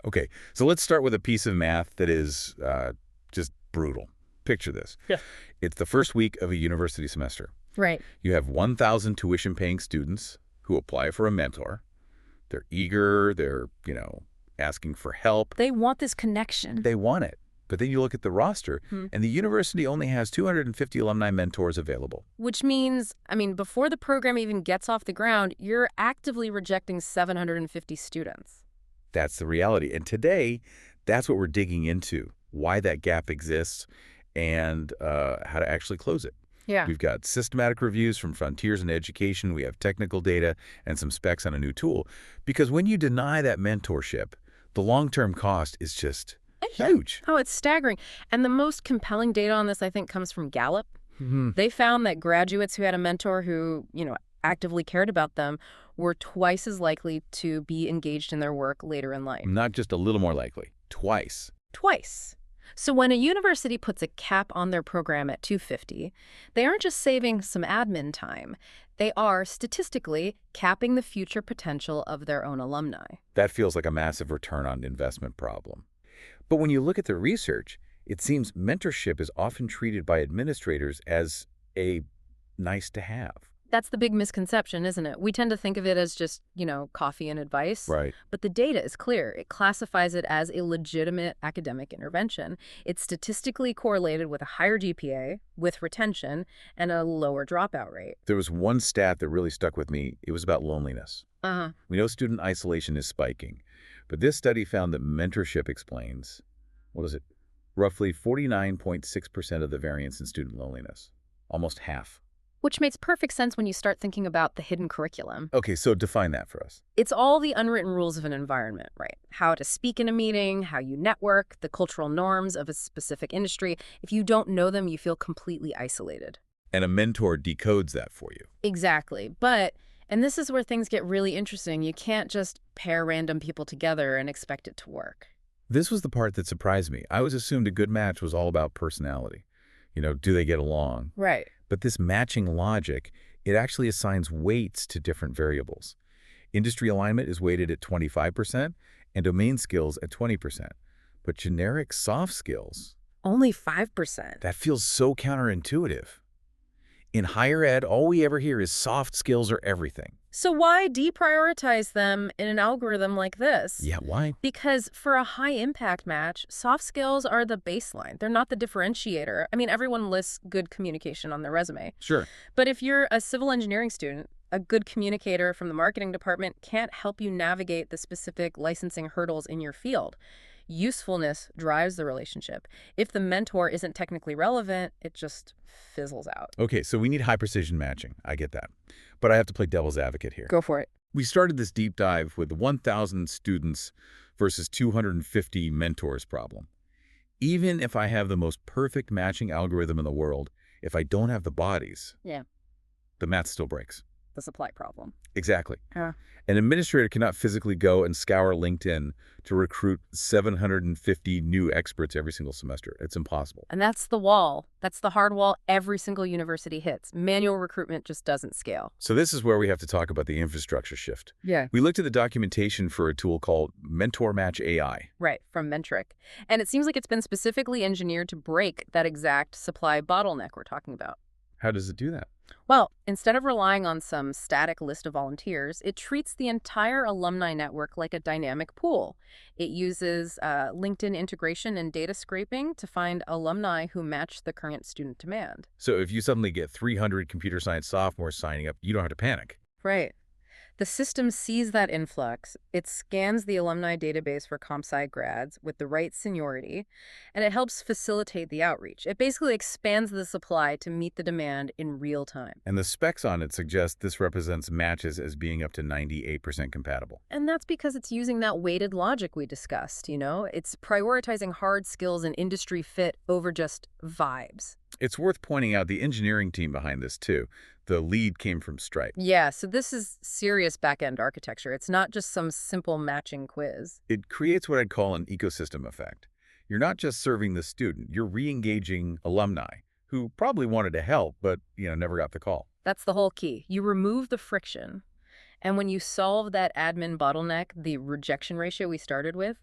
Okay, so let's start with a piece of math that is just brutal. Picture this. Yeah. It's the first week of a university semester. Right. You have 1,000 tuition-paying students who apply for a mentor. They're eager, they're, asking for help. They want this connection. They want it. But then you look at the roster, and the university only has 250 alumni mentors available. Which means, before the program even gets off the ground, you're actively rejecting 750 students. That's the reality. And today, that's what we're digging into, why that gap exists and how to actually close it. Yeah. We've got systematic reviews from Frontiers in Education. We have technical data and some specs on a new tool. Because when you deny that mentorship, the long-term cost is just huge. Oh, it's staggering. And the most compelling data on this, I think, comes from Gallup. Mm-hmm. They found that graduates who had a mentor who, actively cared about them were twice as likely to be engaged in their work later in life. Not just a little more likely, twice. Twice. So when a university puts a cap on their program at 250, they aren't just saving some admin time. They are, statistically, capping the future potential of their own alumni. That feels like a massive return on investment problem. But when you look at the research, it seems mentorship is often treated by administrators as a nice to have. That's the big misconception, isn't it? We tend to think of it as just, coffee and advice. Right. But the data is clear. It classifies it as a legitimate academic intervention. It's statistically correlated with a higher GPA, with retention, and a lower dropout rate. There was one stat that really stuck with me. It was about loneliness. We know student isolation is spiking, but this study found that mentorship explains, roughly 49.6% of the variance in student loneliness, almost half. Which makes perfect sense when you start thinking about the hidden curriculum. Okay, so define that for us. It's all the unwritten rules of an environment, right? How to speak in a meeting, how you network, the cultural norms of a specific industry. If you don't know them, you feel completely isolated. And a mentor decodes that for you. Exactly. And this is where things get really interesting. You can't just pair random people together and expect it to work. This was the part that surprised me. I always assumed a good match was all about personality. Do they get along? Right. But this matching logic, it actually assigns weights to different variables. Industry alignment is weighted at 25% and domain skills at 20%. But generic soft skills... Only 5%. That feels so counterintuitive. In higher ed, all we ever hear is soft skills are everything. So why deprioritize them in an algorithm like this? Yeah, why? Because for a high-impact match, soft skills are the baseline. They're not the differentiator. Everyone lists good communication on their resume. Sure. But if you're a civil engineering student, a good communicator from the marketing department can't help you navigate the specific licensing hurdles in your field. Usefulness drives the relationship. If the mentor isn't technically relevant, it just fizzles out. Okay, so we need high-precision matching. I get that. But I have to play devil's advocate here. Go for it. We started this deep dive with the 1,000 students versus 250 mentors problem. Even if I have the most perfect matching algorithm in the world, if I don't have the bodies, the math still breaks. The supply problem. Exactly. Yeah. An administrator cannot physically go and scour LinkedIn to recruit 750 new experts every single semester. It's impossible. And that's the wall. That's the hard wall every single university hits. Manual recruitment just doesn't scale. So this is where we have to talk about the infrastructure shift. Yeah. We looked at the documentation for a tool called MentorMatch AI. Right, from Mentrik. And it seems like it's been specifically engineered to break that exact supply bottleneck we're talking about. How does it do that? Well, instead of relying on some static list of volunteers, it treats the entire alumni network like a dynamic pool. It uses LinkedIn integration and data scraping to find alumni who match the current student demand. So if you suddenly get 300 computer science sophomores signing up, you don't have to panic. Right. The system sees that influx, it scans the alumni database for comp sci grads with the right seniority, and it helps facilitate the outreach. It basically expands the supply to meet the demand in real time. And the specs on it suggest this represents matches as being up to 98% compatible. And that's because it's using that weighted logic we discussed, It's prioritizing hard skills and industry fit over just vibes. It's worth pointing out the engineering team behind this, too. The lead came from Stripe. Yeah, so this is serious back-end architecture. It's not just some simple matching quiz. It creates what I'd call an ecosystem effect. You're not just serving the student, you're re-engaging alumni who probably wanted to help, but never got the call. That's the whole key. You remove the friction. And when you solve that admin bottleneck, the rejection ratio we started with,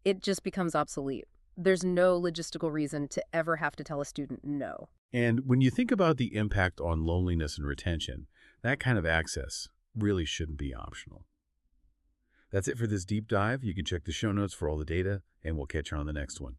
it just becomes obsolete. There's no logistical reason to ever have to tell a student no. And when you think about the impact on loneliness and retention, that kind of access really shouldn't be optional. That's it for this deep dive. You can check the show notes for all the data, and we'll catch you on the next one.